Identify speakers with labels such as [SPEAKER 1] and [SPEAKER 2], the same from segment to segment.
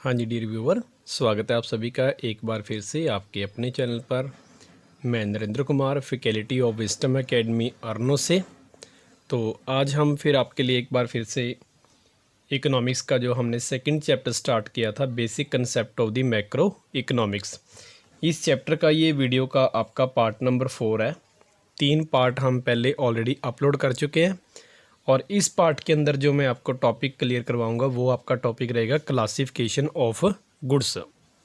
[SPEAKER 1] हाँ जी dear viewer, स्वागत है आप सभी का एक बार फिर से आपके अपने चैनल पर। मैं Narendra Kumar, faculty of Wisdom Academy अर्नो से। तो आज हम फिर आपके लिए एक बार फिर से इकोनॉमिक्स का जो हमने सेकंड चैप्टर स्टार्ट किया था, basic concept of the macro economics, इस चैप्टर का ये वीडियो का आपका पार्ट नंबर 4 है। 3 पार्ट हम पहले ऑलरेडी अपलोड कर चुके हैं और इस पार्ट के अंदर जो मैं आपको टॉपिक क्लियर करवाऊंगा वो आपका टॉपिक रहेगा क्लासिफिकेशन ऑफ गुड्स।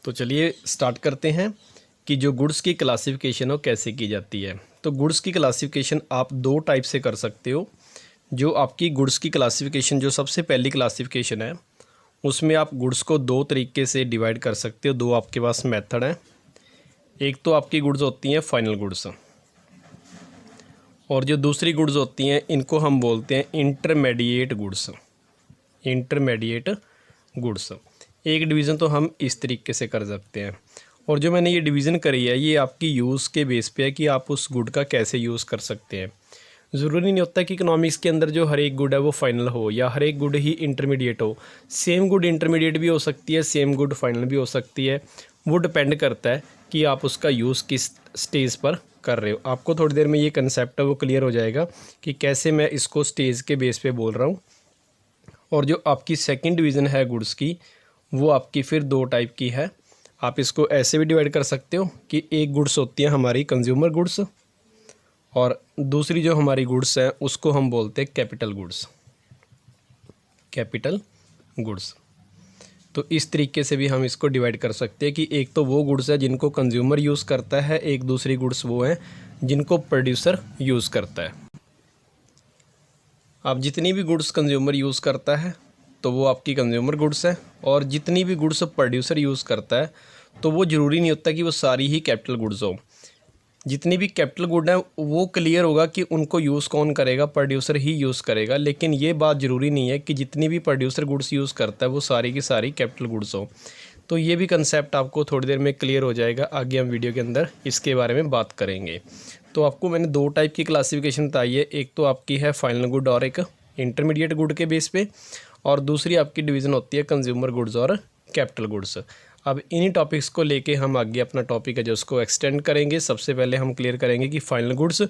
[SPEAKER 1] तो चलिए स्टार्ट करते हैं कि जो गुड्स की क्लासिफिकेशन हो कैसे की जाती है। तो गुड्स की क्लासिफिकेशन आप 2 टाइप से कर सकते हो। जो आपकी गुड्स की क्लासिफिकेशन जो सबसे पहली क्लासिफिकेशन है उसमें आप गुड्स को 2 तरीके से डिवाइड कर सकते हो। 2 आपके पास मेथड हैं। एक तो आपकी गुड्स होती हैं फाइनल गुड्स, और जो दूसरी गुड्स होती हैं इनको हम बोलते हैं इंटरमीडिएट गुड्स। इंटरमीडिएट गुड्स एक डिवीज़न तो हम इस तरीके से कर सकते हैं। और जो मैंने ये डिवीज़न करी है ये आपकी यूज़ के बेस पे है कि आप उस गुड का कैसे यूज़ कर सकते हैं। ज़रूरी नहीं होता कि इकोनॉमिक्स के अंदर जो हर एक गुड है वो फाइनल हो या हर एक गुड ही इंटरमीडिएट हो। सेम गुड इंटरमीडिएट भी हो सकती है, सेम गुड फाइनल भी हो सकती है। वो डिपेंड करता है कि आप उसका यूज़ किस स्टेज पर कर रहे हो। आपको थोड़ी देर में ये कंसेप्ट है वो क्लियर हो जाएगा कि कैसे मैं इसको स्टेज के बेस पे बोल रहा हूँ। और जो आपकी सेकंड डिवीज़न है गुड्स की वो आपकी फिर 2 टाइप की है। आप इसको ऐसे भी डिवाइड कर सकते हो कि एक गुड्स होती है हमारी कंज्यूमर गुड्स और दूसरी जो हमारी गुड्स है उसको हम बोलते हैं कैपिटल गुड्स। कैपिटल गुड्स तो इस तरीके से भी हम इसको डिवाइड कर सकते हैं कि एक तो वो गुड्स है जिनको कंज्यूमर यूज़ करता है, एक दूसरी गुड्स वो हैं जिनको प्रोड्यूसर यूज़ करता है। अब जितनी भी गुड्स कंज्यूमर यूज़ करता है तो वो आपकी कंज्यूमर गुड्स है, और जितनी भी गुड्स प्रोड्यूसर यूज़ करता है तो वो ज़रूरी नहीं होता कि वो सारी ही कैपिटल गुड्स हो। जितनी भी कैपिटल गुड है वो क्लियर होगा कि उनको यूज़ कौन करेगा, प्रोड्यूसर ही यूज़ करेगा। लेकिन ये बात ज़रूरी नहीं है कि जितनी भी प्रोड्यूसर गुड्स यूज़ करता है वो सारी की सारी कैपिटल गुड्स हो। तो ये भी कंसेप्ट आपको थोड़ी देर में क्लियर हो जाएगा। आगे हम वीडियो के अंदर इसके बारे में बात करेंगे। तो आपको मैंने 2 टाइप की क्लासिफिकेशन बताई है। एक तो आपकी है फाइनल गुड और एक इंटरमीडिएट गुड के बेस पे, और दूसरी आपकी डिवीज़न होती है कंज्यूमर गुड्स और कैपिटल गुड्स। अब इन्हीं टॉपिक्स को लेके हम आगे अपना टॉपिक है जो उसको एक्सटेंड करेंगे। सबसे पहले हम क्लियर करेंगे कि फाइनल गुड्स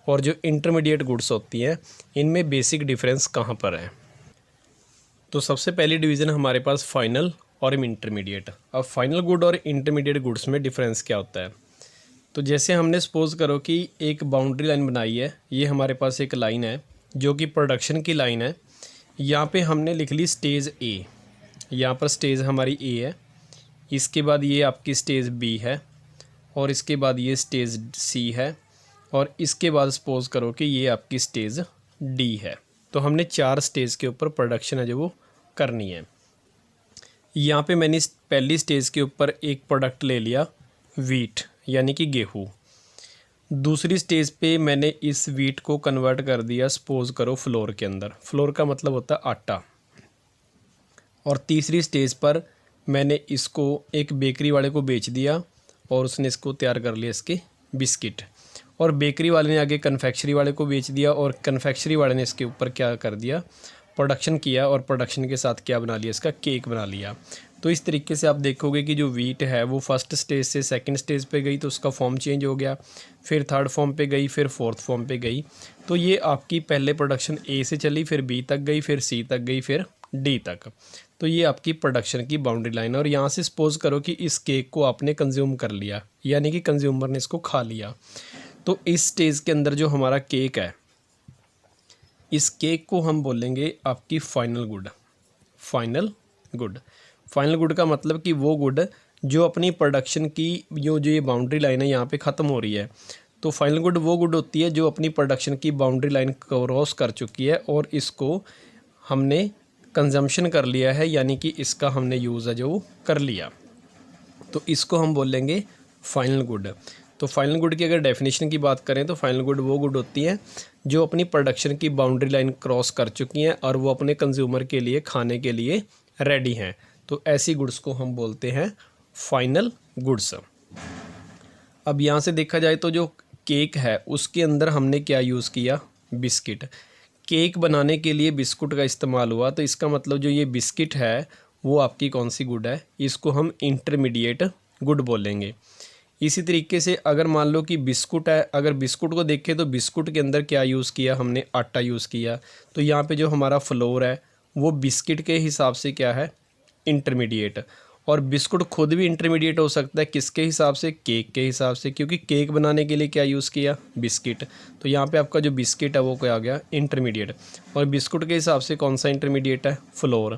[SPEAKER 1] और जो इंटरमीडिएट गुड्स होती हैं इनमें बेसिक डिफरेंस कहाँ पर है। तो सबसे पहली डिवीज़न हमारे पास फाइनल और इंटरमीडिएट। अब फाइनल गुड और इंटरमीडिएट गुड्स में डिफरेंस क्या होता है। तो जैसे हमने सपोज़ करो कि एक बाउंड्री लाइन बनाई है। ये हमारे पास एक लाइन है जो कि प्रोडक्शन की लाइन है। यहाँ पे हमने लिख ली स्टेज ए। यहाँ पर स्टेज हमारी ए है, इसके बाद ये आपकी स्टेज बी है, और इसके बाद ये स्टेज सी है, और इसके बाद सपोज़ करो कि ये आपकी स्टेज डी है। तो हमने 4 स्टेज के ऊपर प्रोडक्शन है जो वो करनी है। यहाँ पे मैंने पहली स्टेज के ऊपर एक प्रोडक्ट ले लिया वीट यानी कि गेहूँ। दूसरी स्टेज पे मैंने इस वीट को कन्वर्ट कर दिया सपोज़ करो फ्लोर के अंदर। फ्लोर का मतलब होता है आटा। और तीसरी स्टेज पर मैंने इसको एक बेकरी वाले को बेच दिया और उसने इसको तैयार कर लिया इसके बिस्किट। और बेकरी वाले ने आगे कन्फेक्शनरी वाले को बेच दिया, और कन्फेक्शनरी वाले ने इसके ऊपर क्या कर दिया, प्रोडक्शन किया, और प्रोडक्शन के साथ क्या बना लिया, इसका केक बना लिया। तो इस तरीके से आप देखोगे कि जो वीट है वो फर्स्ट स्टेज से सेकंड स्टेज पे गई तो उसका फॉर्म चेंज हो गया, फिर थर्ड फॉर्म पे गई, फिर फोर्थ फॉर्म पे गई। तो ये आपकी पहले प्रोडक्शन ए से चली, फिर बी तक गई, फिर सी तक गई, फिर डी तक। तो ये आपकी प्रोडक्शन की बाउंड्री लाइन है। और यहाँ से सपोज़ करो कि इस केक को आपने कंज्यूम कर लिया, यानी कि कंज्यूमर ने इसको खा लिया। तो इस स्टेज के अंदर जो हमारा केक है, इस केक को हम बोलेंगे आपकी final good. Final good, final good का मतलब कि वो गुड जो अपनी प्रोडक्शन की जो ये बाउंड्री लाइन है यहाँ पे ख़त्म हो रही है। तो फाइनल गुड वो गुड होती है जो अपनी प्रोडक्शन की बाउंड्री लाइन क्रॉस कर चुकी है और इसको हमने कंजम्पशन कर लिया है, यानी कि इसका हमने यूज़ है जो वो कर लिया। तो इसको हम बोलेंगे फाइनल गुड। तो फाइनल गुड की अगर डेफिनेशन की बात करें तो फाइनल गुड वो गुड होती हैं जो अपनी प्रोडक्शन की बाउंड्री लाइन क्रॉस कर चुकी हैं और वो अपने कंज्यूमर के लिए खाने के लिए रेडी हैं। तो ऐसी गुड्स को हम बोलते हैं फाइनल गुड्स। अब यहाँ से देखा जाए तो जो केक है उसके अंदर हमने क्या यूज़ किया, बिस्किट। केक बनाने के लिए बिस्कुट का इस्तेमाल हुआ, तो इसका मतलब जो ये बिस्किट है वो आपकी कौन सी गुड है, इसको हम इंटरमीडिएट गुड बोलेंगे। इसी तरीके से अगर मान लो कि बिस्कुट है, अगर बिस्कुट को देखें तो बिस्कुट के अंदर क्या यूज़ किया हमने, आटा यूज़ किया, तो यहाँ पे जो हमारा फ्लोर है वो बिस्किट के हिसाब से क्या है, इंटरमीडिएट। और बिस्कुट खुद भी इंटरमीडिएट हो सकता है, किसके हिसाब से, केक के हिसाब से, क्योंकि केक बनाने के लिए क्या यूज़ किया, बिस्किट। तो यहाँ पे आपका जो बिस्किट है वो क्या आ गया, इंटरमीडिएट। और बिस्कुट के हिसाब से कौन सा इंटरमीडिएट है, फ्लोर।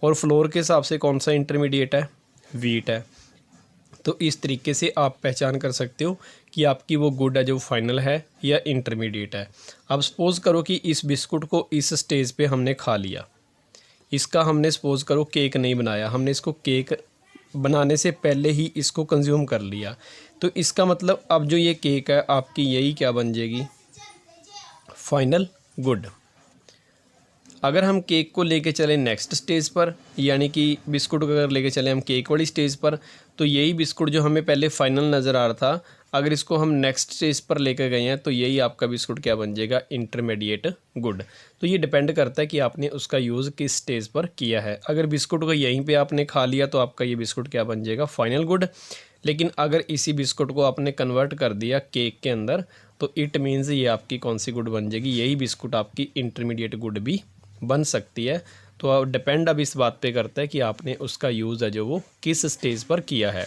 [SPEAKER 1] और फ्लोर के हिसाब से कौन सा इंटरमीडिएट है, व्हीट है। तो इस तरीके से आप पहचान कर सकते हो कि आपकी वो गुड है जो फाइनल है या इंटरमीडिएट है। अब सपोज़ करो कि इस बिस्कुट को इस स्टेज पे हमने खा लिया, इसका हमने सपोज़ करो केक नहीं बनाया, हमने इसको केक बनाने से पहले ही इसको कंज्यूम कर लिया, तो इसका मतलब अब जो ये केक है आपकी यही क्या बन जाएगी, फाइनल गुड। अगर हम केक को लेके चलें नेक्स्ट स्टेज पर, यानी कि बिस्कुट को अगर लेके चलें हम केक वाली स्टेज पर, तो यही बिस्कुट जो हमें पहले फाइनल नज़र आ रहा था, अगर इसको हम नेक्स्ट स्टेज पर लेकर गए हैं तो यही आपका बिस्कुट क्या बन जाएगा, इंटरमीडिएट गुड। तो ये डिपेंड करता है कि आपने उसका यूज़ किस स्टेज पर किया है। अगर बिस्कुट को यहीं पे आपने खा लिया तो आपका ये बिस्कुट क्या बन जाएगा, फाइनल गुड। लेकिन अगर इसी बिस्कुट को आपने कन्वर्ट कर दिया केक के अंदर, तो इट मीन्स ये आपकी कौन सी गुड बन जाएगी, यही बिस्कुट आपकी इंटरमीडिएट गुड भी बन सकती है। तो डिपेंड अब इस बात पे करता है कि आपने उसका यूज़ है जो वो किस स्टेज पर किया है।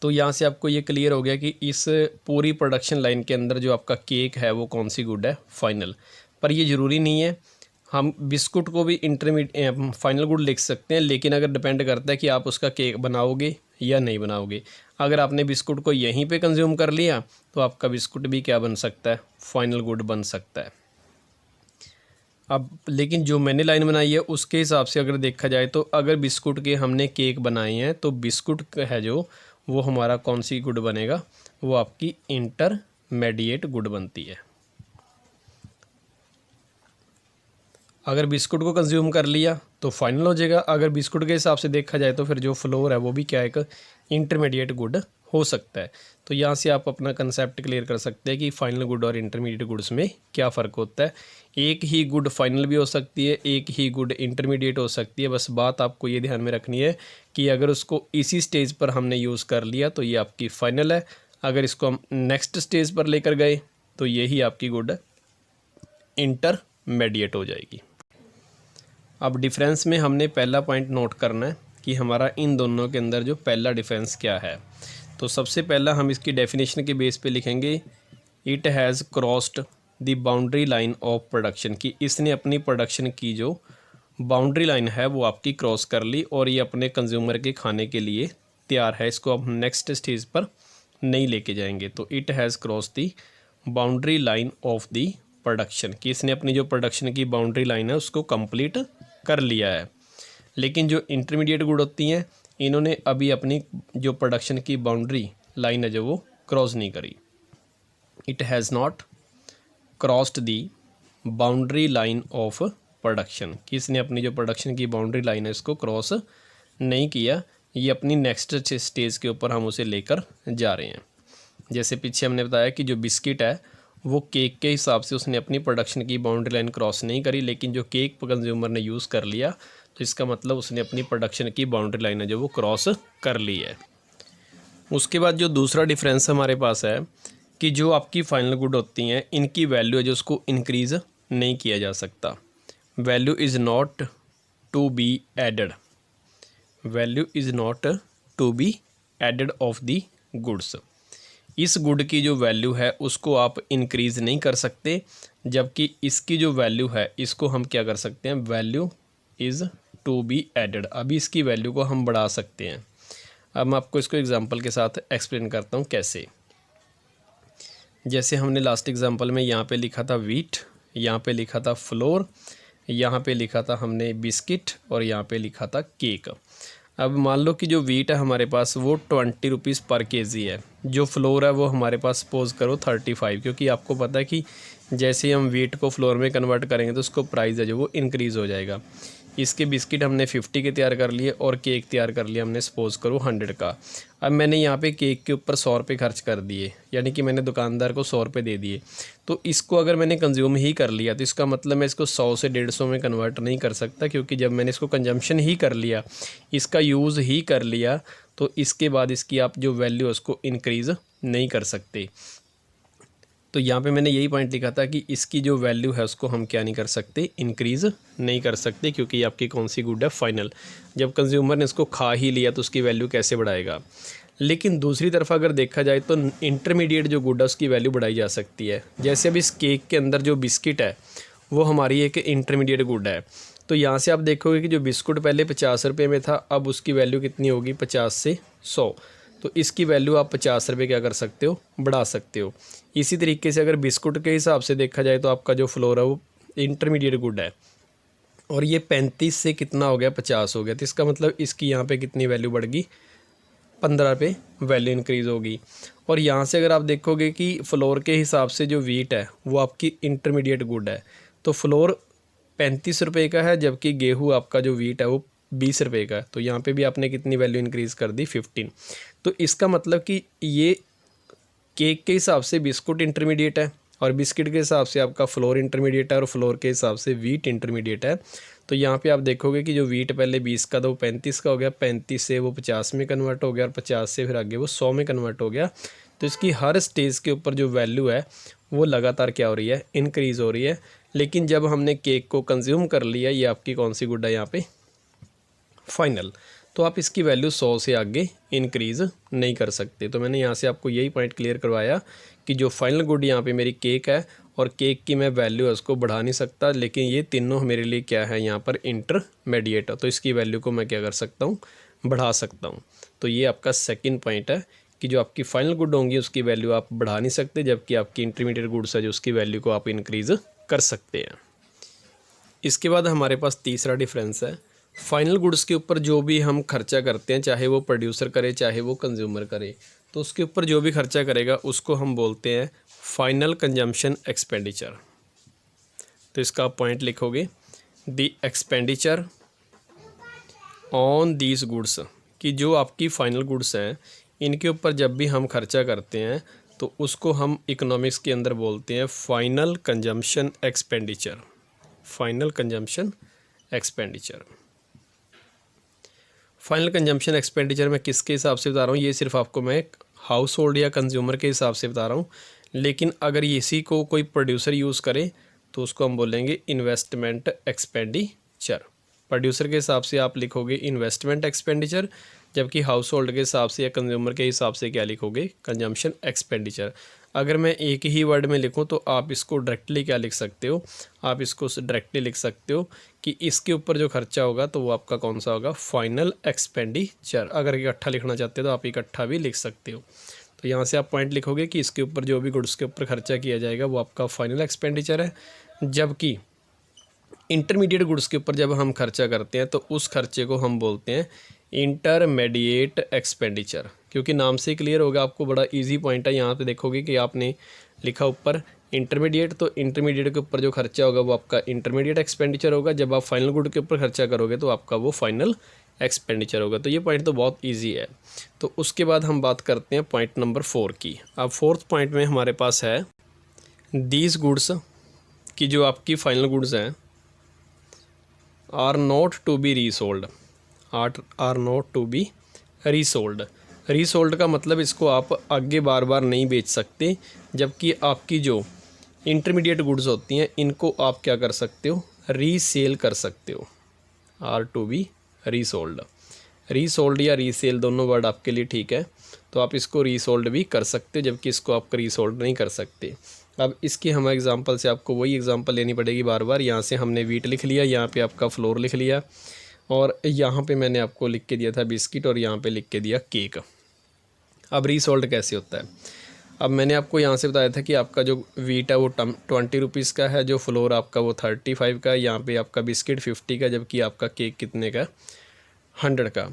[SPEAKER 1] तो यहाँ से आपको ये क्लियर हो गया कि इस पूरी प्रोडक्शन लाइन के अंदर जो आपका केक है वो कौन सी गुड है, फाइनल। पर ये ज़रूरी नहीं है, हम बिस्कुट को भी इंटरमीडिएट फाइनल गुड लिख सकते हैं, लेकिन अगर डिपेंड करता है कि आप उसका केक बनाओगे या नहीं बनाओगे। अगर आपने बिस्कुट को यहीं पे कंज्यूम कर लिया तो आपका बिस्कुट भी क्या बन सकता है, फाइनल गुड बन सकता है। अब लेकिन जो मैंने लाइन बनाई है उसके हिसाब से अगर देखा जाए तो अगर बिस्कुट के हमने केक बनाए हैं तो बिस्कुट है जो वो हमारा कौन सी गुड बनेगा, वो आपकी इंटरमीडिएट गुड बनती है। अगर बिस्कुट को कंज्यूम कर लिया तो फाइनल हो जाएगा। अगर बिस्कुट के हिसाब से देखा जाए तो फिर जो फ्लोर है वो भी क्या एक इंटरमीडिएट गुड हो सकता है। तो यहाँ से आप अपना कंसेप्ट क्लियर कर सकते हैं कि फाइनल गुड और इंटरमीडिएट गुड्स में क्या फ़र्क होता है। एक ही गुड फाइनल भी हो सकती है, एक ही गुड इंटरमीडिएट हो सकती है। बस बात आपको ये ध्यान में रखनी है कि अगर उसको इसी स्टेज पर हमने यूज़ कर लिया तो ये आपकी फ़ाइनल है, अगर इसको हम नेक्स्ट स्टेज पर लेकर गए तो यही आपकी गुड इंटरमीडिएट हो जाएगी। अब डिफरेंस में हमने पहला पॉइंट नोट करना है कि हमारा इन दोनों के अंदर जो पहला डिफरेंस क्या है। तो सबसे पहला हम इसकी डेफिनेशन के बेस पे लिखेंगे, it has crossed the boundary line of production, कि इसने अपनी प्रोडक्शन की जो बाउंड्री लाइन है वो आपकी क्रॉस कर ली और ये अपने कंज्यूमर के खाने के लिए तैयार है, इसको अब हम नेक्स्ट स्टेज पर नहीं लेके जाएंगे। तो it has cross the boundary line of the production, कि इसने अपनी जो प्रोडक्शन की बाउंड्री लाइन है उसको कंप्लीट कर लिया है। लेकिन जो इंटरमीडिएट गुड होती हैं इन्होंने अभी अपनी जो प्रोडक्शन की बाउंड्री लाइन है जो वो क्रॉस नहीं करी। It has not crossed the boundary line of production, कि इसने अपनी जो प्रोडक्शन की बाउंड्री लाइन है इसको क्रॉस नहीं किया, ये अपनी नेक्स्ट स्टेज के ऊपर हम उसे लेकर जा रहे हैं। जैसे पीछे हमने बताया कि जो बिस्किट है वो केक के हिसाब से उसने अपनी प्रोडक्शन की बाउंड्री लाइन क्रॉस नहीं करी, लेकिन जो केक कंज्यूमर ने यूज़ कर लिया तो इसका मतलब उसने अपनी प्रोडक्शन की बाउंड्री लाइन है जो वो क्रॉस कर ली है। उसके बाद जो दूसरा डिफरेंस हमारे पास है कि जो आपकी फाइनल गुड होती हैं इनकी वैल्यू है जो उसको इंक्रीज़ नहीं किया जा सकता। Value is not to be added, value is not to be added of the goods. इस गुड की जो वैल्यू है उसको आप इंक्रीज़ नहीं कर सकते, जबकि इसकी जो वैल्यू है इसको हम क्या कर सकते हैं, value is to be added. अभी इसकी वैल्यू को हम बढ़ा सकते हैं। अब मैं आपको इसको एग्जांपल के साथ एक्सप्लेन करता हूँ कैसे। जैसे हमने लास्ट एग्जांपल में यहाँ पे लिखा था व्हीट, यहाँ पे लिखा था फ्लोर, यहाँ पे लिखा था हमने बिस्किट और यहाँ पे लिखा था केक। अब मान लो कि जो व्हीट है हमारे पास वो 20 रुपीज़ पर केजी है, जो फ्लोर है वो हमारे पास सपोज करो 35, क्योंकि आपको पता है कि जैसे हम व्हीट को फ्लोर में कन्वर्ट करेंगे तो उसको प्राइस है जो वो इंक्रीज़ हो जाएगा। इसके बिस्किट हमने 50 के तैयार कर लिए और केक तैयार कर लिया हमने सपोज़ करो 100 का। अब मैंने यहाँ पे केक के ऊपर 100 रुपये खर्च कर दिए, यानी कि मैंने दुकानदार को 100 रुपये दे दिए। तो इसको अगर मैंने कंज्यूम ही कर लिया तो इसका मतलब मैं इसको 100 से 150 में कन्वर्ट नहीं कर सकता, क्योंकि जब मैंने इसको कंजम्पशन ही कर लिया, इसका यूज़ ही कर लिया, तो इसके बाद इसकी आप जो वैल्यू है उसको इंक्रीज़ नहीं कर सकते। तो यहाँ पे मैंने यही पॉइंट लिखा था कि इसकी जो वैल्यू है उसको हम क्या नहीं कर सकते, इंक्रीज़ नहीं कर सकते, क्योंकि ये आपकी कौन सी गुड है, फाइनल। जब कंज्यूमर ने इसको खा ही लिया तो उसकी वैल्यू कैसे बढ़ाएगा। लेकिन दूसरी तरफ अगर देखा जाए तो इंटरमीडिएट जो गुड है उसकी वैल्यू बढ़ाई जा सकती है। जैसे अब इस केक के अंदर जो बिस्किट है वो हमारी एक इंटरमीडिएट गुड है। तो यहाँ से आप देखोगे कि जो बिस्कुट पहले 50 रुपये में था, अब उसकी वैल्यू कितनी होगी, 50 से 100। तो इसकी वैल्यू आप 50 रुपये क्या कर सकते हो, बढ़ा सकते हो। इसी तरीके से अगर बिस्कुट के हिसाब से देखा जाए तो आपका जो फ्लोर है वो इंटरमीडिएट गुड है, और ये 35 से कितना हो गया, 50 हो गया। तो इसका मतलब इसकी यहाँ पे कितनी वैल्यू बढ़ गई, 15 रुपये वैल्यू इंक्रीज़ होगी। और यहाँ से अगर आप देखोगे कि फ्लोर के हिसाब से जो वीट है वो आपकी इंटरमीडिएट गुड है, तो फ्लोर 35 रुपये का है, जबकि गेहूँ आपका जो वीट है वो 20 रुपये का है। तो यहाँ पे भी आपने कितनी वैल्यू इंक्रीज़ कर दी, 15। तो इसका मतलब कि ये केक के हिसाब से बिस्कुट इंटरमीडिएट है, और बिस्किट के हिसाब से आपका फ्लोर इंटरमीडिएट है, और फ्लोर के हिसाब से वीट इंटरमीडिएट है। तो यहाँ पे आप देखोगे कि जो वीट पहले 20 का था वो 35 का हो गया, 35 से वो 50 में कन्वर्ट हो गया, और 50 से फिर आगे वो 100 में कन्वर्ट हो गया। तो इसकी हर स्टेज के ऊपर जो वैल्यू है वो लगातार क्या हो रही है, इंक्रीज़ हो रही है। लेकिन जब हमने केक को कंज्यूम कर लिया, ये आपकी कौन सी गुड है यहाँ पे, फाइनल। तो आप इसकी वैल्यू 100 से आगे इंक्रीज़ नहीं कर सकते। तो मैंने यहाँ से आपको यही पॉइंट क्लियर करवाया कि जो फाइनल गुड यहाँ पे मेरी केक है, और केक की मैं वैल्यू है उसको बढ़ा नहीं सकता, लेकिन ये तीनों मेरे लिए क्या है, यहाँ पर इंटरमीडिएट है। तो इसकी वैल्यू को मैं क्या कर सकता हूँ, बढ़ा सकता हूँ। तो ये आपका सेकंड पॉइंट है कि जो आपकी फाइनल गुड होंगी उसकी वैल्यू आप बढ़ा नहीं सकते, जबकि आपकी इंटरमीडिएट गुड्स है जो उसकी वैल्यू को आप इंक्रीज़ कर सकते हैं। इसके बाद हमारे पास तीसरा डिफरेंस है, फाइनल गुड्स के ऊपर जो भी हम खर्चा करते हैं, चाहे वो प्रोड्यूसर करे चाहे वो कंज्यूमर करे, तो उसके ऊपर जो भी खर्चा करेगा उसको हम बोलते हैं फाइनल कंजम्पशन एक्सपेंडिचर। तो इसका आप पॉइंट लिखोगे, the expenditure on these goods, कि जो आपकी फाइनल गुड्स हैं इनके ऊपर जब भी हम खर्चा करते हैं तो उसको हम इकोनॉमिक्स के अंदर बोलते हैं final consumption expenditure. Final consumption expenditure, final consumption expenditure मैं किसके हिसाब से बता रहा हूँ, ये सिर्फ आपको मैं हाउस होल्ड या कंज्यूमर के हिसाब से बता रहा हूँ। लेकिन अगर इसी को कोई प्रोड्यूसर यूज़ करे तो उसको हम बोलेंगे इन्वेस्टमेंट एक्सपेंडिचर। प्रोड्यूसर के हिसाब से आप लिखोगे इन्वेस्टमेंट एक्सपेंडिचर, जबकि हाउस होल्ड के हिसाब से या कंज्यूमर के हिसाब से क्या लिखोगे, कंजम्पशन एक्सपेंडिचर। अगर मैं एक ही वर्ड में लिखूं तो आप इसको डायरेक्टली क्या लिख सकते हो, आप इसको डायरेक्टली लिख सकते हो कि इसके ऊपर जो खर्चा होगा तो वो आपका कौन सा होगा, फाइनल एक्सपेंडिचर। अगर इकट्ठा लिखना चाहते हो तो आप इकट्ठा भी लिख सकते हो। तो यहाँ से आप पॉइंट लिखोगे कि इसके ऊपर जो भी गुड्स के ऊपर खर्चा किया जाएगा वो आपका फाइनल एक्सपेंडिचर है, जबकि इंटरमीडिएट गुड्स के ऊपर जब हम खर्चा करते हैं तो उस खर्चे को हम बोलते हैं इंटरमीडिएट एक्सपेंडिचर। क्योंकि नाम से क्लियर होगा आपको, बड़ा इजी पॉइंट है। यहाँ पे देखोगे कि आपने लिखा ऊपर इंटरमीडिएट, तो इंटरमीडिएट के ऊपर जो खर्चा होगा वो आपका इंटरमीडिएट एक्सपेंडिचर होगा। जब आप फाइनल गुड के ऊपर खर्चा करोगे तो आपका वो फाइनल एक्सपेंडिचर होगा। तो ये पॉइंट तो बहुत ईजी है। तो उसके बाद हम बात करते हैं पॉइंट नंबर 4 की। अब फोर्थ पॉइंट में हमारे पास है दीज गुड्स, की जो आपकी फाइनल गुड्स हैं are not to be resold, are not to be resold. Resold का मतलब इसको आप आगे बार बार नहीं बेच सकते, जबकि आपकी जो इंटरमीडिएट गुड्स होती हैं इनको आप क्या कर सकते हो, रीसेल कर सकते हो। Are to be resold, resold या रीसेल दोनों वर्ड आपके लिए ठीक है। तो आप इसको रीसोल्ड भी कर सकते हो, जबकि इसको आप रीसोल्ड नहीं कर सकते। अब इसकी हम एग्जांपल से आपको वही एग्जांपल लेनी पड़ेगी बार बार। यहाँ से हमने वीट लिख लिया, यहाँ पे आपका फ्लोर लिख लिया, और यहाँ पे मैंने आपको लिख के दिया था बिस्किट, और यहाँ पे लिख के दिया केक। अब रीसोल्ड कैसे होता है, अब मैंने आपको यहाँ से बताया था कि आपका जो वीट है वो 20 रुपीज़ का है, जो फ्लोर आपका वो 35 का है, यहाँ पे आपका बिस्किट 50 का, जबकि आपका केक कितने का, 100 का।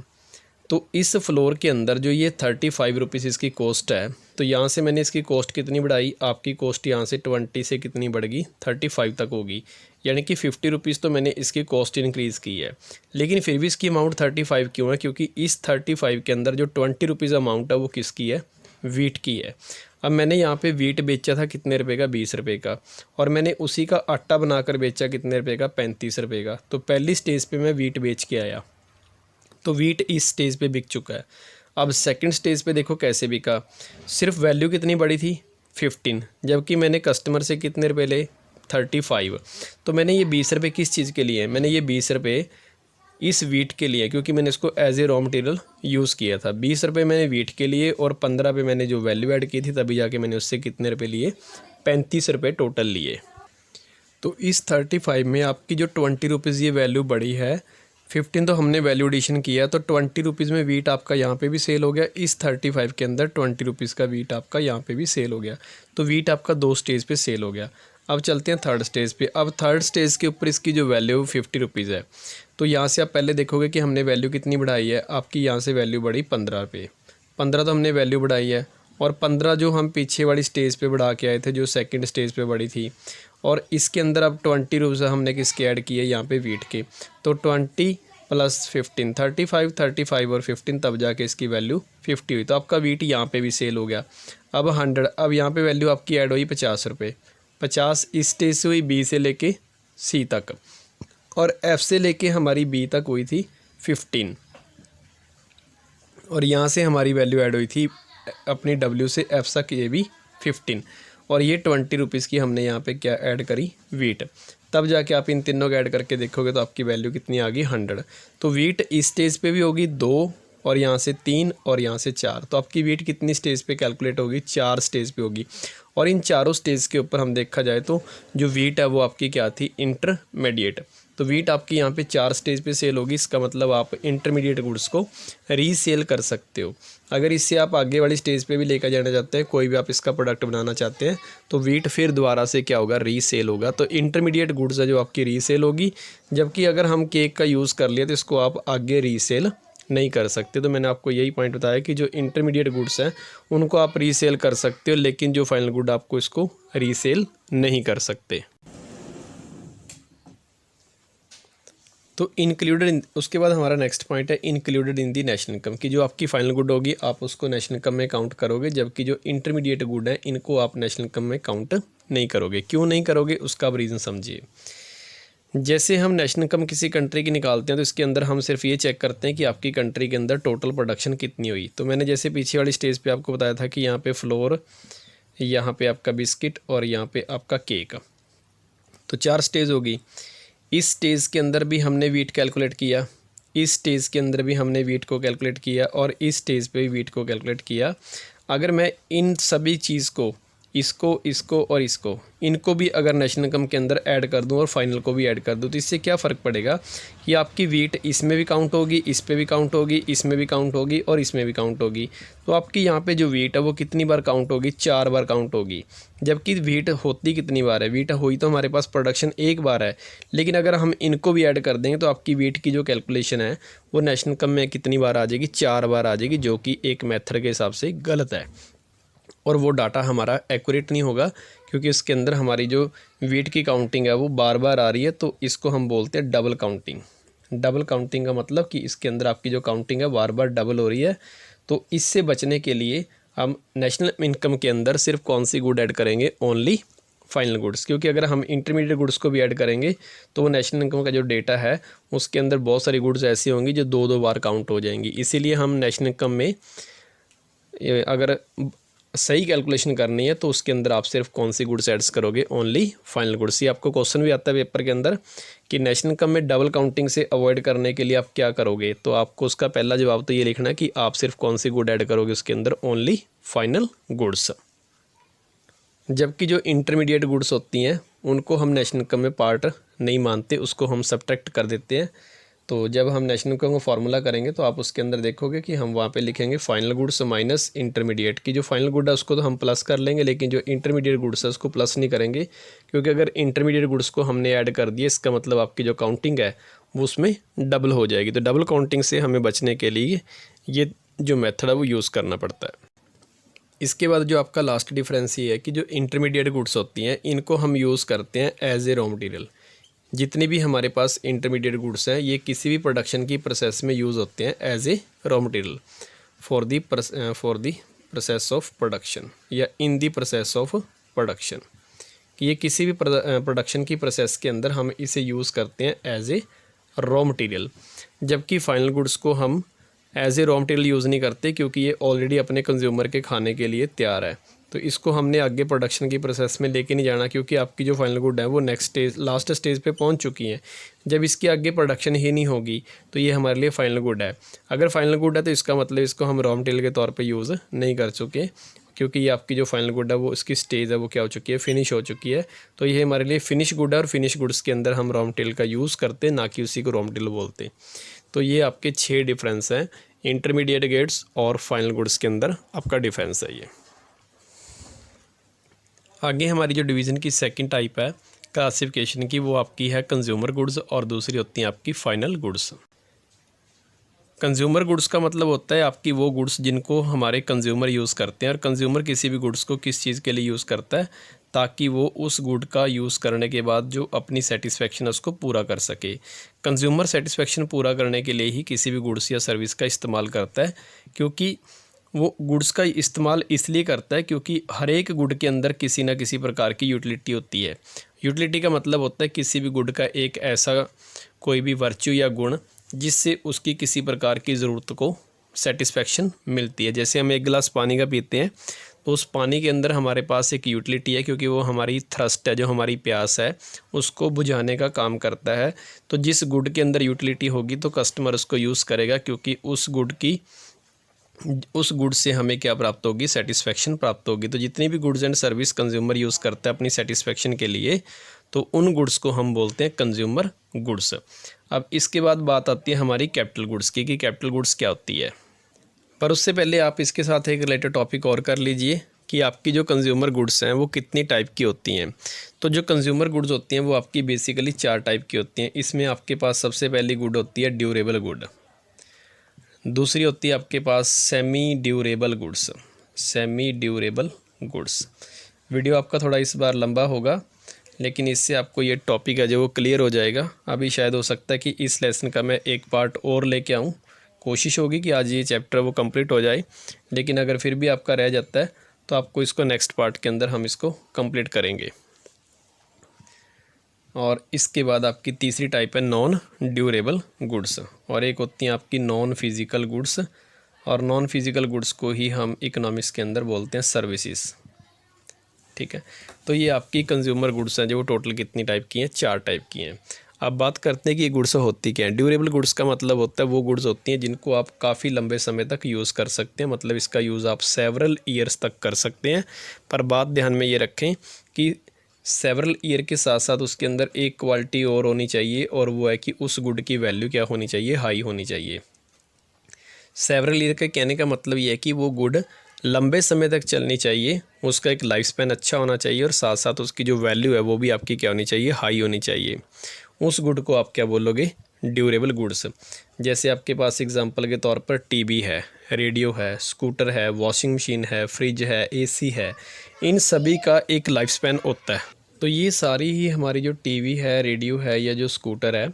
[SPEAKER 1] तो इस फ्लोर के अंदर जो ये 35 रुपीज़ इसकी कॉस्ट है, तो यहाँ से मैंने इसकी कॉस्ट कितनी बढ़ाई, आपकी कॉस्ट यहाँ से 20 से कितनी बढ़ गई, 35 तक होगी, यानी कि 50 रुपीज़ तो मैंने इसकी कॉस्ट इंक्रीज़ की है। लेकिन फिर भी इसकी अमाउंट 35 क्यों है, क्योंकि इस 35 के अंदर जो 20 रुपीज़ अमाउंट है वो किसकी है, वीट की है। अब मैंने यहाँ पे वीट बेचा था कितने रुपए का, 20 रुपये का, और मैंने उसी का आटा बनाकर बेचा कितने रुपए का, 35 रुपये का। तो पहली स्टेज पे मैं वीट बेच के आया, तो वीट इस स्टेज पे बिक चुका है। अब सेकंड स्टेज पे देखो कैसे बिका, सिर्फ वैल्यू कितनी बड़ी थी, 15, जबकि मैंने कस्टमर से कितने रुपए ले, 35। तो मैंने ये 20 रुपये किस चीज़ के लिए, मैंने ये 20 रुपये इस वीट के लिए, क्योंकि मैंने इसको as a raw material use किया था। 20 रुपये मैंने वीट के लिए और 15 रुपये मैंने जो वैल्यू ऐड की थी, तभी जाके मैंने उससे कितने रुपये लिए, 35 रुपये टोटल लिए। तो इस 35 में आपकी जो 20 रुपीज़ ये वैल्यू बढ़ी है, 15 तो हमने वैल्यू एडिशन किया, तो 20 रुपीज़ में वीट आपका यहाँ पे भी सेल हो गया। इस 35 के अंदर 20 रुपीज़ का वीट आपका यहाँ पे भी सेल हो गया। तो वीट आपका 2 स्टेज पे सेल हो गया। अब चलते हैं थर्ड स्टेज पे। अब थर्ड स्टेज के ऊपर इसकी जो वैल्यू 50 रुपीज़ है, तो यहाँ से आप पहले देखोगे कि हमने वैल्यू कितनी बढ़ाई है, आपकी यहाँ से वैल्यू बढ़ी 15 रुपये। 15 तो हमने वैल्यू बढ़ाई है, और 15 जो हम पीछे वाली स्टेज पे बढ़ा के आए थे, जो सेकंड स्टेज पे बढ़ी थी, और इसके अंदर अब 20 रुपये हमने किसके ऐड किए, यहाँ पे वीट के। तो 20 प्लस 15, 35 और 15, तब जाके इसकी वैल्यू 50 हुई। तो आपका वीट यहाँ पे भी सेल हो गया। अब 100, अब यहाँ पे वैल्यू आपकी ऐड हुई 50 रुपये। 50 इस स्टेज से हुई, बी से लेके सी तक, और एफ से लेके हमारी बी तक हुई थी 15, और यहाँ से हमारी वैल्यू ऐड हुई थी अपनी डब्ल्यू से एफ तक, ये भी 15, और ये 20 रुपीज़ की हमने यहाँ पे क्या ऐड करी, वीट। तब जाके आप इन तीनों को ऐड करके देखोगे तो आपकी वैल्यू कितनी आ गई, 100। तो वीट इस स्टेज पे भी होगी 2, और यहाँ से 3, और यहाँ से 4। तो आपकी वीट कितनी स्टेज पे कैलकुलेट होगी, 4 स्टेज पे होगी। और इन चारों स्टेज के ऊपर हम देखा जाए तो जो वीट है वो आपकी क्या थी, इंटरमीडिएट। तो वीट आपकी यहाँ पे 4 स्टेज पे सेल होगी। इसका मतलब आप इंटरमीडिएट गुड्स को रीसेल कर सकते हो। अगर इससे आप आगे वाली स्टेज पे भी लेकर जाना चाहते हैं, कोई भी आप इसका प्रोडक्ट बनाना चाहते हैं, तो वीट फिर दोबारा से क्या होगा, रीसेल होगा। तो इंटरमीडिएट गुड्स है जो आपकी रीसेल होगी, जबकि अगर हम केक का यूज़ कर लिया तो इसको आप आगे रीसेल नहीं कर सकते। तो मैंने आपको यही पॉइंट बताया कि जो इंटरमीडिएट गुड्स हैं उनको आप रीसेल कर सकते हो, लेकिन जो फाइनल गुड आपको इसको रीसेल नहीं कर सकते। तो इंक्लूडेड, उसके बाद हमारा नेक्स्ट पॉइंट है included in the national income, की जो आपकी फाइनल गुड होगी आप उसको नेशनल इनकम में काउंट करोगे, जबकि जो इंटरमीडिएट गुड है इनको आप नेशनल इनकम में काउंट नहीं करोगे। क्यों नहीं करोगे, उसका आप रीज़न समझिए। जैसे हम नेशनल इनकम किसी कंट्री की निकालते हैं, तो इसके अंदर हम सिर्फ ये चेक करते हैं कि आपकी कंट्री के अंदर टोटल प्रोडक्शन कितनी हुई। तो मैंने जैसे पीछे वाली स्टेज पे आपको बताया था कि यहाँ पे फ्लोर, यहाँ पे आपका बिस्किट, और यहाँ पे आपका केक। तो 4 स्टेज होगी। इस स्टेज के अंदर भी हमने वीट कैलकुलेट किया, इस स्टेज के अंदर भी हमने वीट को कैलकुलेट किया, और इस स्टेज पे भी वीट को कैलकुलेट किया। अगर मैं इन सभी चीज़ को, इसको और इसको, इनको भी अगर नेशनल इनकम के अंदर ऐड कर दूं और फाइनल को भी ऐड कर दूं, तो इससे क्या फ़र्क पड़ेगा कि आपकी वीट इसमें भी काउंट होगी, इस पे भी काउंट होगी, इसमें भी काउंट होगी, और इसमें भी काउंट होगी। तो आपकी यहाँ पे जो वीट है वो कितनी बार काउंट होगी, 4 बार काउंट होगी। जबकि वीट होती कितनी बार है, वीट हुई तो हमारे पास प्रोडक्शन 1 बार है, लेकिन अगर हम इनको भी ऐड कर देंगे तो आपकी वीट की जो कैलकुलेशन है वो नेशनल इनकम में कितनी बार आ जाएगी, 4 बार आ जाएगी, जो कि एक मेथड के हिसाब से गलत है, और वो डाटा हमारा एक्यूरेट नहीं होगा, क्योंकि इसके अंदर हमारी जो वीट की काउंटिंग है वो बार बार आ रही है। तो इसको हम बोलते हैं डबल काउंटिंग। डबल काउंटिंग का मतलब कि इसके अंदर आपकी जो काउंटिंग है बार बार डबल हो रही है। तो इससे बचने के लिए हम नेशनल इनकम के अंदर सिर्फ कौन सी गुड ऐड करेंगे, ओनली फाइनल गुड्स। क्योंकि अगर हम इंटरमीडिएट गुड्स को भी ऐड करेंगे तो वो नेशनल इनकम का जो डेटा है उसके अंदर बहुत सारी गुड्स ऐसी होंगी जो 2-2 बार काउंट हो जाएंगी। इसीलिए हम नेशनल इनकम में अगर सही कैलकुलेशन करनी है तो उसके अंदर आप सिर्फ कौन सी गुड्स एड्स करोगे, ओनली फाइनल गुड्स। ये आपको क्वेश्चन भी आता है पेपर के अंदर कि नेशनल इनकम में डबल काउंटिंग से अवॉइड करने के लिए आप क्या करोगे। तो आपको उसका पहला जवाब तो ये लिखना है कि आप सिर्फ कौन सी गुड ऐड करोगे उसके अंदर, ओनली फाइनल गुड्स। जबकि जो इंटरमीडिएट गुड्स होती हैं उनको हम नेशनल इनकम में पार्ट नहीं मानते, उसको हम सब्ट्रैक्ट कर देते हैं। तो जब हम नेशनल इनकम का फार्मूला करेंगे तो आप उसके अंदर देखोगे कि हम वहाँ पे लिखेंगे फाइनल गुड्स माइनस इंटरमीडिएट की। जो फाइनल गुड है उसको तो हम प्लस कर लेंगे, लेकिन जो इंटरमीडिएट गुड्स है उसको प्लस नहीं करेंगे, क्योंकि अगर इंटरमीडिएट गुड्स को हमने ऐड कर दिया इसका मतलब आपकी जो काउंटिंग है वो उसमें डबल हो जाएगी। तो डबल काउंटिंग से हमें बचने के लिए ये जो मेथड है वो यूज़ करना पड़ता है। इसके बाद जो आपका लास्ट डिफरेंस ये है कि जो इंटरमीडिएट गुड्स होती हैं इनको हम यूज़ करते हैं एज ए रॉ मटेरियल। जितनी भी हमारे पास इंटरमीडिएट गुड्स हैं ये किसी भी प्रोडक्शन की प्रोसेस में यूज़ होते हैं as a raw material for the process of production या in the process of production, कि ये किसी भी प्रोडक्शन की प्रोसेस के अंदर हम इसे यूज़ करते हैं एज ए रॉ मटेरियल। जबकि फाइनल गुड्स को हम as a raw material use नहीं करते क्योंकि ये ऑलरेडी अपने कंज्यूमर के खाने के लिए तैयार है। तो इसको हमने आगे प्रोडक्शन की प्रोसेस में लेके नहीं जाना क्योंकि आपकी जो फाइनल गुड है वो नेक्स्ट स्टेज लास्ट स्टेज पे पहुंच चुकी हैं। जब इसकी आगे प्रोडक्शन ही नहीं होगी तो ये हमारे लिए फाइनल गुड है। अगर फाइनल गुड है तो इसका मतलब इसको हम रॉ मटेरियल के तौर पे यूज़ नहीं कर चुके क्योंकि ये आपकी जो फाइनल गुड है वो इसकी स्टेज है वो क्या हो चुकी है, फिनिश हो चुकी है। तो ये हमारे लिए फिनिश गुड है और फिनिश गुड्स के अंदर हम रॉ मटेरियल का यूज़ करते ना कि उसी को रॉ मटेरियल बोलते। तो ये आपके 6 डिफरेंस हैं इंटरमीडिएट गुड्स और फाइनल गुड्स के अंदर आपका डिफरेंस है ये। आगे हमारी जो डिवीज़न की सेकंड टाइप है क्लासिफिकेशन की वो आपकी है कंज्यूमर गुड्स और दूसरी होती है आपकी फ़ाइनल गुड्स। कंज्यूमर गुड्स का मतलब होता है आपकी वो गुड्स जिनको हमारे कंज्यूमर यूज़ करते हैं। और कंज्यूमर किसी भी गुड्स को किस चीज़ के लिए यूज़ करता है, ताकि वो उस गुड का यूज़ करने के बाद जो अपनी सेटिस्फेक्शन है उसको पूरा कर सके। कंज्यूमर सेटिस्फेक्शन पूरा करने के लिए ही किसी भी गुड्स या सर्विस का इस्तेमाल करता है, क्योंकि वो गुड्स का इस्तेमाल इसलिए करता है क्योंकि हर एक गुड के अंदर किसी न किसी प्रकार की यूटिलिटी होती है। यूटिलिटी का मतलब होता है किसी भी गुड का एक ऐसा कोई भी वर्च्यू या गुण जिससे उसकी किसी प्रकार की ज़रूरत को सेटिस्फेक्शन मिलती है। जैसे हम एक गिलास पानी का पीते हैं तो उस पानी के अंदर हमारे पास एक यूटिलिटी है क्योंकि वो हमारी थ्रस्ट है, जो हमारी प्यास है उसको बुझाने का काम करता है। तो जिस गुड के अंदर यूटिलिटी होगी तो कस्टमर उसको यूज़ करेगा क्योंकि उस गुड से हमें क्या प्राप्त होगी, सेटिस्फेक्शन प्राप्त होगी। तो जितनी भी goods and service consumer use करता है अपनी सेटिस्फेक्शन के लिए तो उन गुड्स को हम बोलते हैं कंज्यूमर गुड्स। अब इसके बाद बात आती है हमारी कैपिटल गुड्स की कि कैपिटल गुड्स क्या होती है। पर उससे पहले आप इसके साथ एक रिलेटेड टॉपिक और कर लीजिए कि आपकी जो कंज्यूमर गुड्स हैं वो कितनी टाइप की होती हैं। तो जो कंज्यूमर गुड्स होती हैं वो आपकी बेसिकली 4 टाइप की होती हैं। इसमें आपके पास सबसे पहली गुड होती है ड्यूरेबल गुड, दूसरी होती है आपके पास सेमी ड्यूरेबल गुड्स। वीडियो आपका थोड़ा इस बार लंबा होगा लेकिन इससे आपको ये टॉपिक है जो वो क्लियर हो जाएगा। अभी शायद हो सकता है कि इस लेसन का मैं एक पार्ट और लेके आऊँ, कोशिश होगी कि आज ये चैप्टर वो कंप्लीट हो जाए, लेकिन अगर फिर भी आपका रह जाता है तो आपको इसको नेक्स्ट पार्ट के अंदर हम इसको कंप्लीट करेंगे। और इसके बाद आपकी तीसरी टाइप है नॉन ड्यूरेबल गुड्स, और एक होती हैं आपकी नॉन फिज़िकल गुड्स, और नॉन फिज़िकल गुड्स को ही हम इकोनॉमिक्स के अंदर बोलते हैं सर्विसेज। ठीक है, तो ये आपकी कंज्यूमर गुड्स हैं जो वो टोटल कितनी टाइप की हैं, 4 टाइप की हैं। अब बात करते हैं कि ये गुड्स होती क्या हैं। ड्यूरेबल गुड्स का मतलब होता है वो गुड्स होती हैं जिनको आप काफ़ी लंबे समय तक यूज़ कर सकते हैं, मतलब इसका यूज़ आप सेवरल ईयर्स तक कर सकते हैं। पर बात ध्यान में ये रखें कि सेवरल ईयर के साथ साथ उसके अंदर एक क्वालिटी और होनी चाहिए, और वो है कि उस गुड की वैल्यू क्या होनी चाहिए, हाई होनी चाहिए। सेवरल ईयर का कहने का मतलब ये है कि वो गुड लंबे समय तक चलनी चाहिए, उसका एक लाइफ स्पैन अच्छा होना चाहिए, और साथ साथ उसकी जो वैल्यू है वो भी आपकी क्या होनी चाहिए, हाई होनी चाहिए। उस गुड को आप क्या बोलोगे, ड्यूरेबल गुड्स। जैसे आपके पास एग्जांपल के तौर पर टीवी है, रेडियो है, स्कूटर है, वॉशिंग मशीन है, फ्रिज है, एसी है, इन सभी का एक लाइफ स्पैन होता है। तो ये सारी ही हमारी जो टीवी है, रेडियो है या जो स्कूटर है,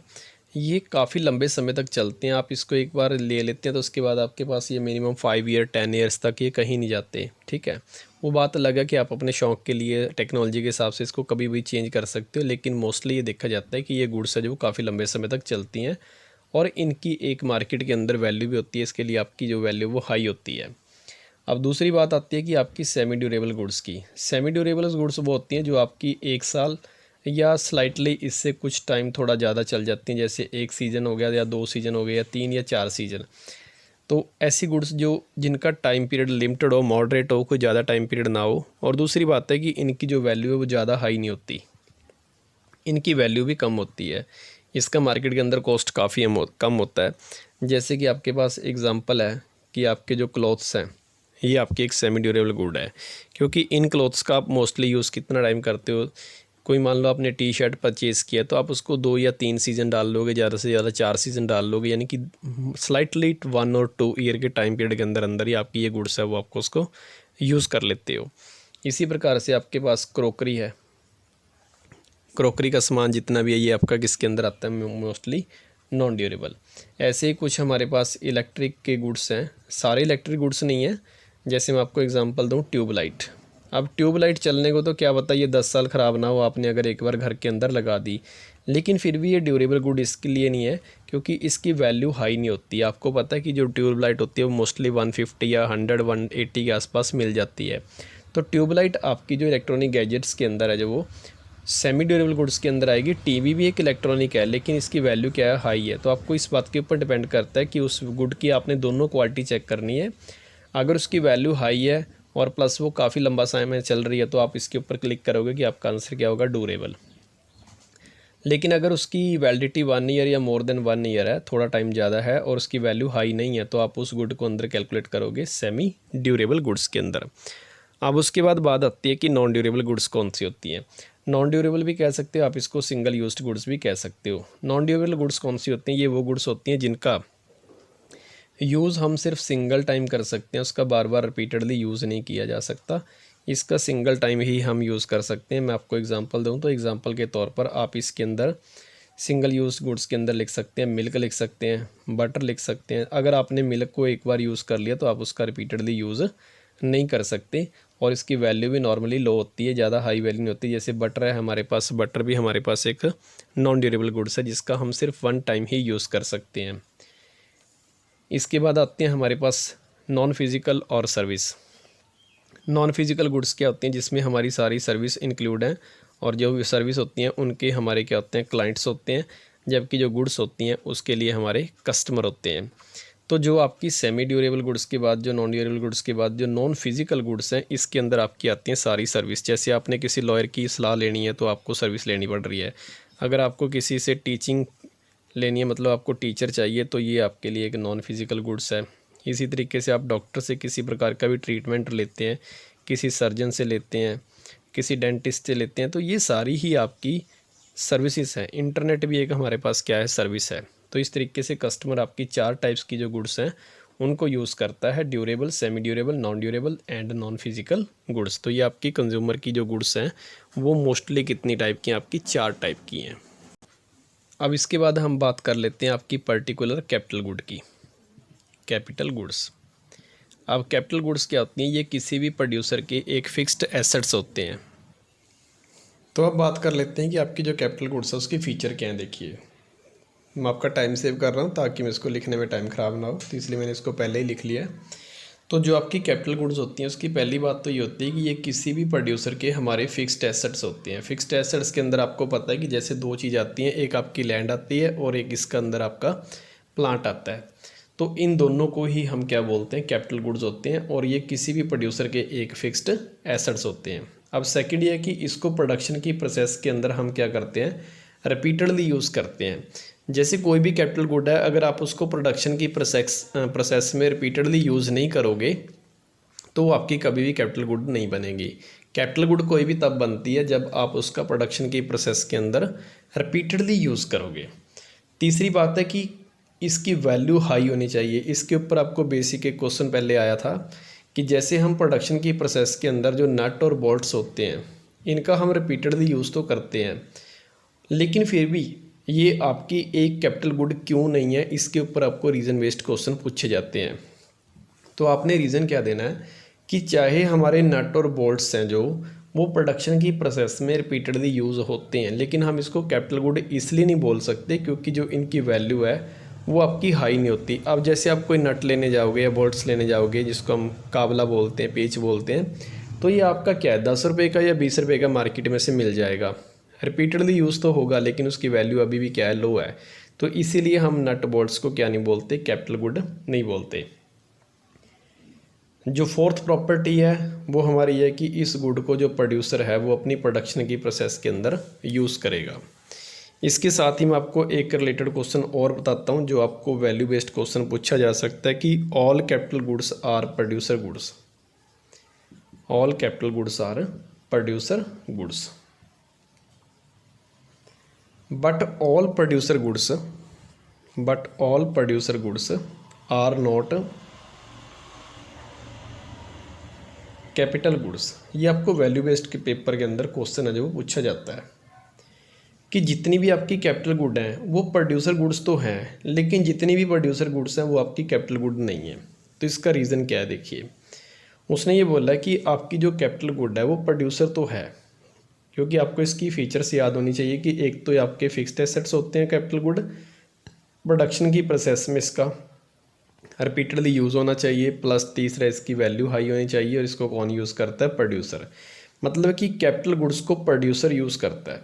[SPEAKER 1] ये काफ़ी लंबे समय तक चलते हैं। आप इसको एक बार ले लेते हैं तो उसके बाद आपके पास ये मिनिमम 5 ईयर 10 ईयर्स तक ये कहीं नहीं जाते। ठीक है, वो बात अलग है कि आप अपने शौक़ के लिए टेक्नोलॉजी के हिसाब से इसको कभी भी चेंज कर सकते हो, लेकिन मोस्टली ये देखा जाता है कि ये गुड्स है जो काफ़ी लंबे समय तक चलती हैं, और इनकी एक मार्केट के अंदर वैल्यू भी होती है। इसके लिए आपकी जो वैल्यू वो हाई होती है। अब दूसरी बात आती है कि आपकी सेमी ड्यूरेबल गुड्स की। सेमी ड्यूरेबल गुड्स वो होती हैं जो आपकी 1 साल या स्लाइटली इससे कुछ टाइम थोड़ा ज़्यादा चल जाती हैं, जैसे 1 सीज़न हो गया या 2 सीज़न हो गया या 3 या 4 सीज़न। तो ऐसी गुड्स जो जिनका टाइम पीरियड लिमिटेड हो, मॉडरेट हो, कोई ज़्यादा टाइम पीरियड ना हो, और दूसरी बात है कि इनकी जो वैल्यू है वो ज़्यादा हाई नहीं होती, इनकी वैल्यू भी कम होती है। इसका मार्केट के अंदर कॉस्ट काफ़ी कम होता है। जैसे कि आपके पास एग्ज़ाम्पल है कि आपके जो क्लॉथ्स हैं ये आपकी एक सेमी ड्यूरेबल गुड है, क्योंकि इन क्लॉथ्स का आप मोस्टली यूज़ कितना टाइम करते हो, कोई मान लो आपने टी शर्ट परचेज़ किया तो आप उसको 2 या 3 सीज़न डाल लोगे, ज़्यादा से ज़्यादा 4 सीज़न डाल लोगे, यानी कि स्लाइटली 1 और 2 ईयर के टाइम पीरियड के अंदर अंदर ही आपकी ये गुड्स है वो आपको उसको यूज़ कर लेते हो। इसी प्रकार से आपके पास क्रोकरी है, क्रोकरी का सामान जितना भी है ये आपका किसके अंदर आता है, मोस्टली नॉन ड्यूरेबल। ऐसे ही कुछ हमारे पास इलेक्ट्रिक के गुड्स हैं, सारे इलेक्ट्रिक गुड्स नहीं है। जैसे मैं आपको एग्जांपल दूं, ट्यूबलाइट। अब ट्यूबलाइट चलने को तो क्या पता ये 10 साल ख़राब ना हो, आपने अगर एक बार घर के अंदर लगा दी, लेकिन फिर भी ये ड्यूरेबल गुड इसके लिए नहीं है क्योंकि इसकी वैल्यू हाई नहीं होती। आपको पता है कि जो ट्यूबलाइट होती है वो मोस्टली 150 या 100 180 के आसपास मिल जाती है। तो ट्यूबलाइट आपकी जो इलेक्ट्रॉनिक गैजेट्स के अंदर है जो वो सेमी ड्यूरेबल गुड्स के अंदर आएगी। टीवी भी एक इलेक्ट्रॉनिक है लेकिन इसकी वैल्यू क्या है, हाई है। तो आपको इस बात के ऊपर डिपेंड करता है कि उस गुड की आपने दोनों क्वालिटी चेक करनी है। अगर उसकी वैल्यू हाई है और प्लस वो काफ़ी लंबा समय में चल रही है तो आप इसके ऊपर क्लिक करोगे कि आपका आंसर क्या होगा, ड्यूरेबल। लेकिन अगर उसकी वैलिडिटी 1 ईयर या मोर देन 1 ईयर है, थोड़ा टाइम ज़्यादा है और उसकी वैल्यू हाई नहीं है, तो आप उस गुड को अंदर कैलकुलेट करोगे सेमी ड्यूरेबल गुड्स के अंदर। अब उसके बाद बात आती है कि नॉन ड्यूरेबल गुड्स कौन सी होती हैं। नॉन ड्यूरेबल भी कह सकते हो आप, इसको सिंगल यूज्ड गुड्स भी कह सकते हो। नॉन ड्यूरेबल गुड्स कौन सी होती हैं, ये वो गुड्स होती हैं जिनका यूज़ हम सिर्फ सिंगल टाइम कर सकते हैं, उसका बार बार रिपीटेडली यूज़ नहीं किया जा सकता। इसका सिंगल टाइम ही हम यूज़ कर सकते हैं। मैं आपको एग्जांपल दूं तो एग्जांपल के तौर पर आप इसके अंदर सिंगल यूज़ गुड्स के अंदर लिख सकते हैं, मिल्क लिख सकते हैं, बटर लिख सकते हैं। अगर आपने मिल्क को एक बार यूज़ कर लिया तो आप उसका रिपीटेडली यूज़ नहीं कर सकते और इसकी वैल्यू भी नॉर्मली लो होती है, ज़्यादा हाई वैल्यू नहीं होती। जैसे बटर है हमारे पास, बटर भी हमारे पास एक नॉन ड्यूरेबल गुड्स है जिसका हम सिर्फ 1 टाइम ही यूज़ कर सकते हैं। इसके बाद आते हैं हमारे पास नॉन फिज़िकल और सर्विस। नॉन फिज़िकल गुड्स क्या होती हैं, जिसमें हमारी सारी सर्विस इंक्लूड हैं और जो भी सर्विस होती हैं उनके हमारे क्या होते हैं, क्लाइंट्स होते हैं, जबकि जो गुड्स होती हैं उसके लिए हमारे कस्टमर होते हैं। तो जो आपकी सेमी ड्यूरेबल गुड्स के बाद, जो नॉन ड्यूरेबल गुड्स के बाद जो नॉन फिज़िकल गुड्स हैं, इसके अंदर आपकी आती हैं सारी सर्विस। जैसे आपने किसी लॉयर की सलाह लेनी है तो आपको सर्विस लेनी पड़ रही है। अगर आपको किसी से टीचिंग लेनी है, मतलब आपको टीचर चाहिए, तो ये आपके लिए एक नॉन फिज़िकल गुड्स है। इसी तरीके से आप डॉक्टर से किसी प्रकार का भी ट्रीटमेंट लेते हैं, किसी सर्जन से लेते हैं, किसी डेंटिस्ट से लेते हैं, तो ये सारी ही आपकी सर्विसेज हैं। इंटरनेट भी एक हमारे पास क्या है, सर्विस है। तो इस तरीके से कस्टमर आपकी 4 टाइप्स की जो गुड्स हैं उनको यूज़ करता है, durable, semi durable, non durable and non physical goods. तो ये आपकी कंज्यूमर की जो गुड्स हैं वो मोस्टली कितनी टाइप की हैं, आपकी 4 टाइप की हैं। अब इसके बाद हम बात कर लेते हैं आपकी पर्टिकुलर कैपिटल गुड की, कैपिटल गुड्स। अब कैपिटल गुड्स क्या होती हैं, ये किसी भी प्रोड्यूसर के एक फिक्स्ड एसेट्स होते हैं। तो अब बात कर लेते हैं कि आपकी जो कैपिटल गुड्स है उसकी फ़ीचर क्या है। देखिए, मैं आपका टाइम सेव कर रहा हूँ ताकि मैं इसको लिखने में टाइम ख़राब ना हो, तो इसलिए मैंने इसको पहले ही लिख लिया है। तो जो आपकी कैपिटल गुड्स होती हैं उसकी पहली बात तो ये होती है कि ये किसी भी प्रोड्यूसर के हमारे फिक्स्ड एसेट्स होते हैं। फिक्स्ड एसेट्स के अंदर आपको पता है कि जैसे 2 चीज़ आती हैं, एक आपकी लैंड आती है और एक इसका अंदर आपका प्लांट आता है। तो इन दोनों को ही हम क्या बोलते हैं, कैपिटल गुड्स होते हैं और ये किसी भी प्रोड्यूसर के एक फिक्स्ड एसेट्स होते हैं। अब सेकंड ये है कि इसको प्रोडक्शन की प्रोसेस के अंदर हम क्या करते हैं, रिपीटेडली यूज़ करते हैं। जैसे कोई भी कैपिटल गुड है, अगर आप उसको प्रोडक्शन की प्रोसेस में रिपीटेडली यूज़ नहीं करोगे तो वो आपकी कभी भी कैपिटल गुड नहीं बनेगी। कैपिटल गुड कोई भी तब बनती है जब आप उसका प्रोडक्शन की प्रोसेस के अंदर रिपीटेडली यूज़ करोगे। तीसरी बात है कि इसकी वैल्यू हाई होनी चाहिए। इसके ऊपर आपको बेसिक एक क्वेश्चन पहले आया था कि जैसे हम प्रोडक्शन की प्रोसेस के अंदर जो नट और बोल्ट्स होते हैं इनका हम रिपीटेडली यूज़ तो करते हैं, लेकिन फिर भी ये आपकी एक कैपिटल गुड क्यों नहीं है, इसके ऊपर आपको रीज़न बेस्ड क्वेश्चन पूछे जाते हैं। तो आपने रीज़न क्या देना है कि चाहे हमारे नट और बोल्ट्स हैं जो वो प्रोडक्शन की प्रोसेस में रिपीटेडली यूज़ होते हैं, लेकिन हम इसको कैपिटल गुड इसलिए नहीं बोल सकते क्योंकि जो इनकी वैल्यू है वो आपकी हाई नहीं होती। अब जैसे आप कोई नट लेने जाओगे या बोल्ट्स लेने जाओगे जिसको हम काबला बोलते हैं, पेच बोलते हैं, तो ये आपका क्या है, 10 रुपये का या 20 रुपये का मार्केट में से मिल जाएगा। रिपीटेडली यूज़ तो होगा लेकिन उसकी वैल्यू अभी भी क्या है, लो है। तो इसीलिए हम नट बोल्ट्स को क्या नहीं बोलते, कैपिटल गुड नहीं बोलते। जो फोर्थ प्रॉपर्टी है वो हमारी है कि इस गुड को जो प्रोड्यूसर है वो अपनी प्रोडक्शन की प्रोसेस के अंदर यूज़ करेगा। इसके साथ ही मैं आपको एक रिलेटेड क्वेश्चन और बताता हूँ जो आपको वैल्यू बेस्ड क्वेश्चन पूछा जा सकता है कि all capital goods are producer goods. All capital goods are producer goods. But all producer goods are not capital goods. ये आपको वैल्यू बेस्ड के पेपर के अंदर क्वेश्चन है जो वो पूछा जाता है कि जितनी भी आपकी कैपिटल गुड हैं वो प्रोड्यूसर गुड्स तो हैं, लेकिन जितनी भी प्रोड्यूसर गुड्स हैं वो आपकी कैपिटल गुड नहीं है। तो इसका रीज़न क्या है, देखिए उसने ये बोला कि आपकी जो कैपिटल गुड है वो प्रोड्यूसर तो है, क्योंकि आपको इसकी फीचर्स याद होनी चाहिए कि एक तो आपके फिक्स्ड एसेट्स होते हैं कैपिटल गुड, प्रोडक्शन की प्रोसेस में इसका रिपीटेडली यूज़ होना चाहिए, प्लस तीसरा इसकी वैल्यू हाई होनी चाहिए, और इसको कौन यूज़ करता है, प्रोड्यूसर। मतलब कि कैपिटल गुड्स को प्रोड्यूसर यूज़ करता है,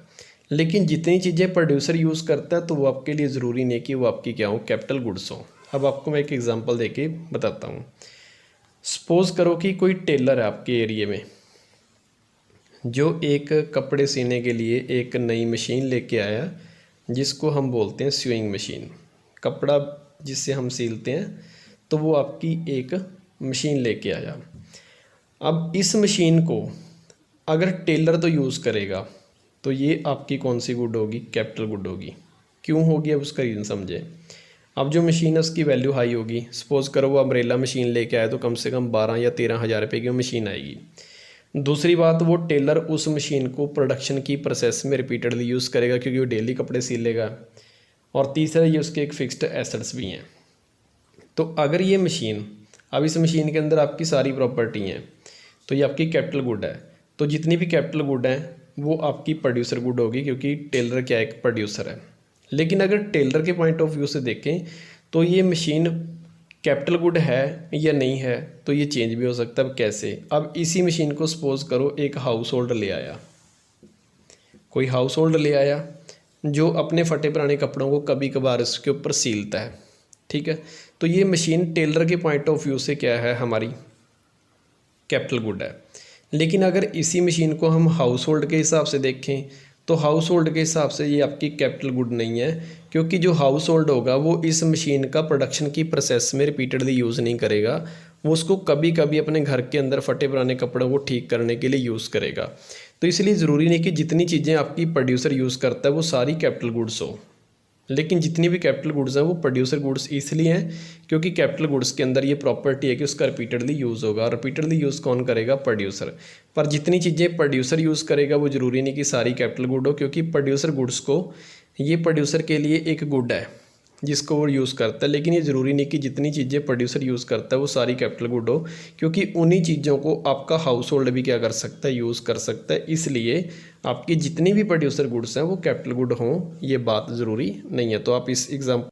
[SPEAKER 1] लेकिन जितनी चीज़ें प्रोड्यूसर यूज़ करता है तो वो आपके लिए ज़रूरी नहीं कि वो आपकी क्या हो, कैपिटल गुड्स हो। अब आपको मैं एक एग्जांपल देके बताता हूँ। सपोज़ करो कि कोई टेलर है आपके एरिए में जो एक कपड़े सीने के लिए एक नई मशीन लेके आया, जिसको हम बोलते हैं स्यूइंग मशीन। कपड़ा जिससे हम सीलते हैं तो वो आपकी एक मशीन लेके आया। अब इस मशीन को अगर टेलर तो यूज़ करेगा तो ये आपकी कौन सी गुड होगी, कैपिटल गुड होगी। क्यों होगी, अब उसका रीज़न समझें। अब जो मशीन है उसकी वैल्यू हाई होगी। सपोज़ करो वो अम्ब्रेला मशीन लेके आए तो कम से कम 12 या 13 हज़ार रुपये की मशीन आएगी। दूसरी बात, वो टेलर उस मशीन को प्रोडक्शन की प्रोसेस में रिपीटेडली यूज़ करेगा क्योंकि वो डेली कपड़े सीलेगा। और तीसरा, ये उसके एक फ़िक्स्ड एसेट्स भी हैं। तो अगर ये मशीन, अब इस मशीन के अंदर आपकी सारी प्रॉपर्टी हैं तो ये आपकी कैपिटल गुड है। तो जितनी भी कैपिटल गुड हैं वो आपकी प्रोड्यूसर गुड होगी, क्योंकि टेलर क्या एक प्रोड्यूसर है। लेकिन अगर टेलर के पॉइंट ऑफ व्यू से देखें तो ये मशीन कैपिटल गुड है या नहीं है, तो ये चेंज भी हो सकता है। अब कैसे, अब इसी मशीन को सपोज़ करो एक हाउस होल्ड ले आया, कोई हाउस होल्ड ले आया जो अपने फटे पुराने कपड़ों को कभी कभार इसके ऊपर सीलता है, ठीक है। तो ये मशीन टेलर के पॉइंट ऑफ व्यू से क्या है, हमारी कैपिटल गुड है। लेकिन अगर इसी मशीन को हम हाउस होल्ड के हिसाब से देखें तो हाउस होल्ड के हिसाब से ये आपकी कैपिटल गुड नहीं है, क्योंकि जो हाउस होल्ड होगा वो इस मशीन का प्रोडक्शन की प्रोसेस में रिपीटेडली यूज़ नहीं करेगा, वो उसको कभी कभी अपने घर के अंदर फटे पुराने कपड़ों को ठीक करने के लिए यूज़ करेगा। तो इसलिए ज़रूरी नहीं कि जितनी चीज़ें आपकी प्रोड्यूसर यूज़ करता है वो सारी कैपिटल गुड्स हो, लेकिन जितनी भी कैपिटल गुड्स हैं वो प्रोड्यूसर गुड्स इसलिए हैं क्योंकि कैपिटल गुड्स के अंदर ये प्रॉपर्टी है कि उसका रिपीटेडली यूज़ होगा। रिपीटेडली यूज़ कौन करेगा, प्रोड्यूसर। पर जितनी चीज़ें प्रोड्यूसर यूज़ करेगा वो ज़रूरी नहीं कि सारी कैपिटल गुड हो, क्योंकि प्रोड्यूसर गुड्स को, ये प्रोड्यूसर के लिए एक गुड है जिसको वो यूज़ करता है। लेकिन ये ज़रूरी नहीं कि जितनी चीज़ें प्रोड्यूसर यूज़ करता है वो सारी कैपिटल गुड हो, क्योंकि उन्हीं चीज़ों को आपका हाउस होल्ड भी क्या कर सकता है, यूज़ कर सकता है। इसलिए आपकी जितनी भी प्रोड्यूसर गुड्स हैं वो कैपिटल गुड हों, ये बात ज़रूरी नहीं है। तो आप इस एग्जाम्पल